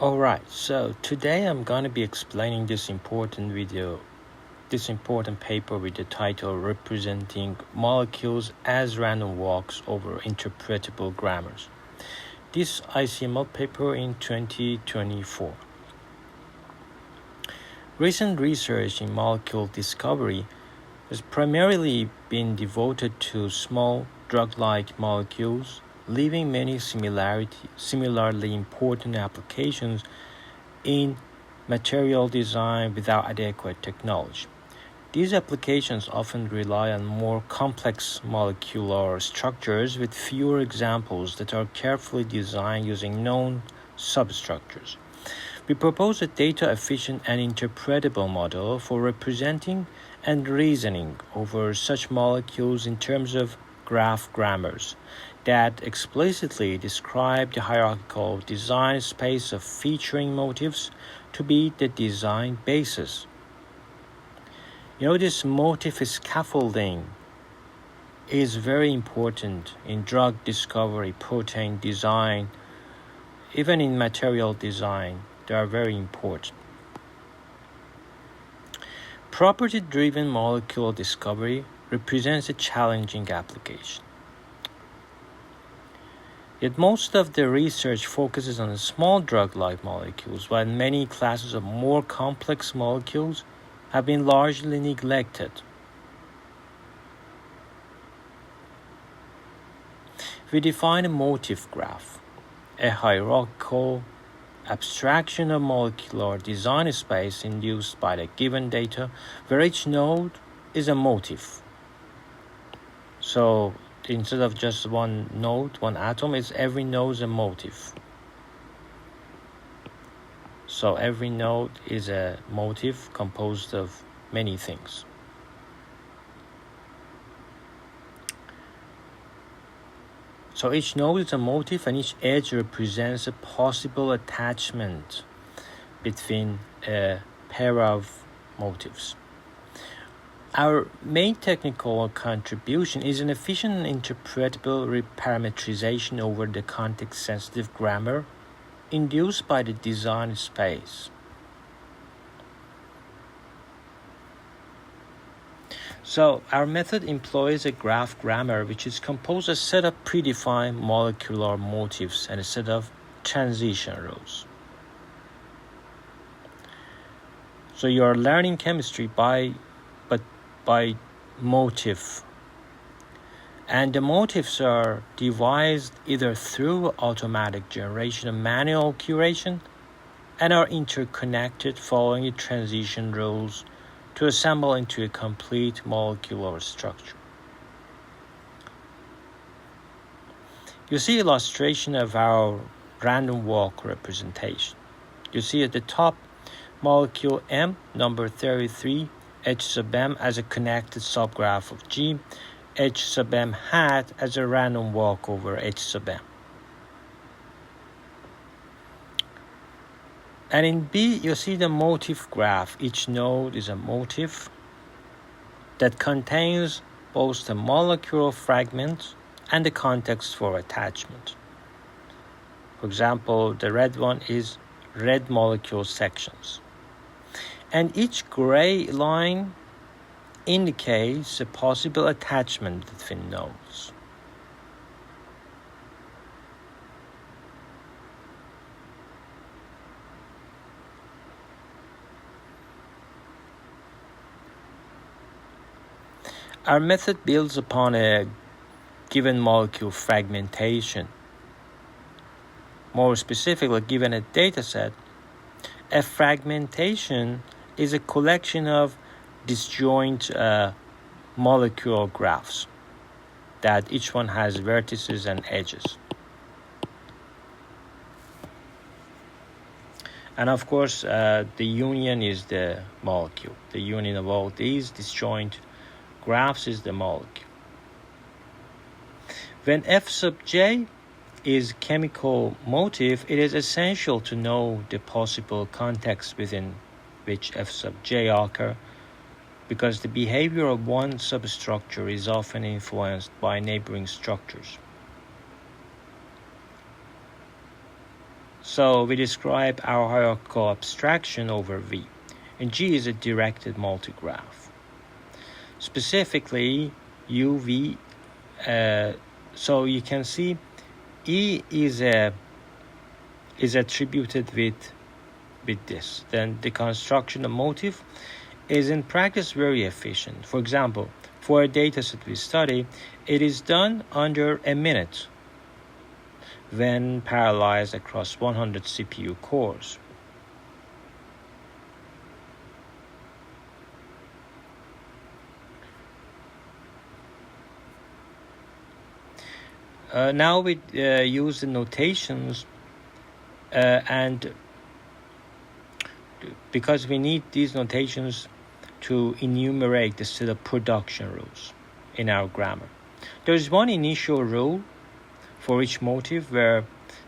Alright, so today I'm going to be explaining this important paper with the title Representing Molecules as Random Walks over Interpretable Grammars. This ICML paper in 2024. Recent research in molecule discovery has primarily been devoted to small drug-like molecules, leaving many similarly important applications in material design without adequate technology. These applications often rely on more complex molecular structures with fewer examples that are carefully designed using known substructures. We propose a data-efficient and interpretable model for representing and reasoning over such molecules in terms of graph grammars that explicitly describe the hierarchical design space of featuring motifs to be the design basis. This motif scaffolding is very important in drug discovery, protein design, even in material design. They are very important. Property-driven molecule discovery represents a challenging application. Yet most of the research focuses on small drug-like molecules, while many classes of more complex molecules have been largely neglected. We define a motif graph, a hierarchical abstraction of molecular design space induced by the given data, where each node is a motif. So instead of just one node, one atom, every node is a motif. So every node is a motif composed of many things. So each node is a motif and each edge represents a possible attachment between a pair of motifs. Our main technical contribution is an efficient and interpretable reparametrization over the context-sensitive grammar induced by the design space. So our method employs a graph grammar which is composed of a set of predefined molecular motifs and a set of transition rules. So you are learning chemistry by motif. And the motifs are devised either through automatic generation or manual curation and are interconnected following the transition rules to assemble into a complete molecular structure. You see illustration of our random walk representation. You see at the top molecule M, number 33, H sub M as a connected subgraph of G, H sub M hat as a random walk over H sub M. And in B, you see the motif graph. Each node is a motif that contains both the molecular fragment and the context for attachment. For example, the red one is red molecule sections. And each gray line indicates a possible attachment between nodes. Our method builds upon a given molecule fragmentation. More specifically, given a dataset, a fragmentation is a collection of disjoint molecular graphs that each one has vertices and edges. And of course, the union is the molecule. The union of all these disjoint graphs is the molecule. When F sub J is chemical motif, it is essential to know the possible context within which F sub J occur, because the behavior of one substructure is often influenced by neighboring structures. So we describe our hierarchical abstraction over V, and G is a directed multigraph. Specifically, UV, so you can see E is attributed with this. Then the construction of motif is in practice very efficient. For example, for a dataset we study, it is done under a minute when parallelized across 100 CPU cores. Now we use the notations and because we need these notations to enumerate the set of production rules in our grammar. There is one initial rule for each motif where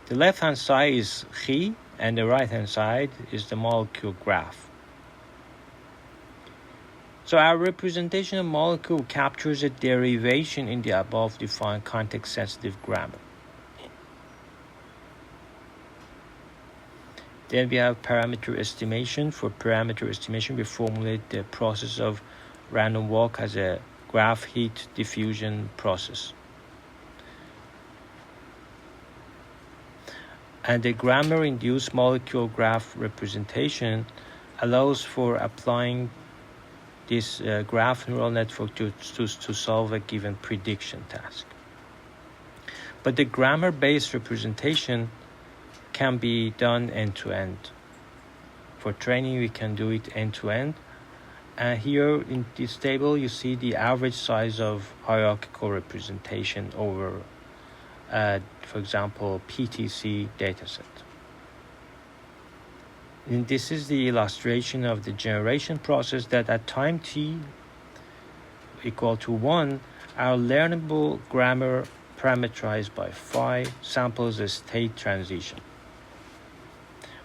the left-hand side is chi and the right-hand side is the molecule graph. So our representation of molecule captures a derivation in the above defined context-sensitive grammar. Then we have parameter estimation. For parameter estimation, we formulate the process of random walk as a graph heat diffusion process. And the grammar-induced molecule graph representation allows for applying this graph neural network to solve a given prediction task. But the grammar-based representation can be done end-to-end. For training, we can do it end-to-end. And here in this table, you see the average size of hierarchical representation over, for example, PTC dataset. And this is the illustration of the generation process that at time t equal to 1, our learnable grammar parameterized by phi samples a state transition.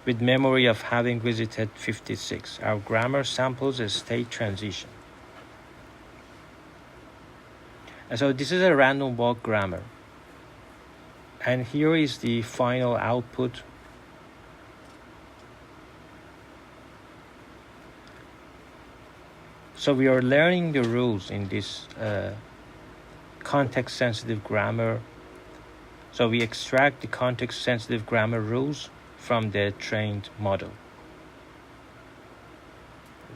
With memory of having visited 56, our grammar samples a state transition. And so this is a random walk grammar. And here is the final output. So we are learning the rules in this context-sensitive grammar. So we extract the context-sensitive grammar rules from the trained model.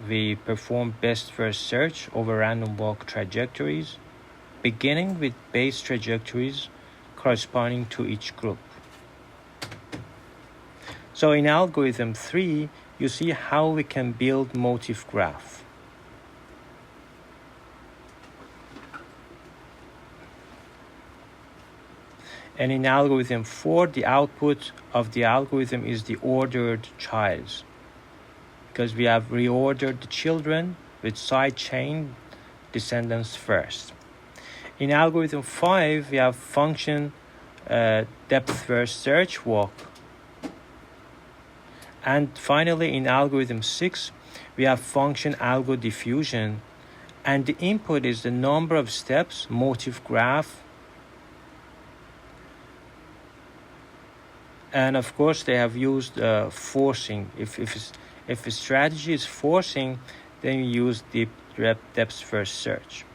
We perform best first search over random walk trajectories, beginning with base trajectories corresponding to each group. So in algorithm 3, you see how we can build motif graph. And in algorithm 4, the output of the algorithm is the ordered childs, because we have reordered the children with side chain descendants first. In algorithm 5, we have function depth first search walk. And finally, in algorithm 6, we have function algo diffusion, and the input is the number of steps, motif graph. And of course, they have used forcing. If a strategy is forcing, then you use deep depth first search.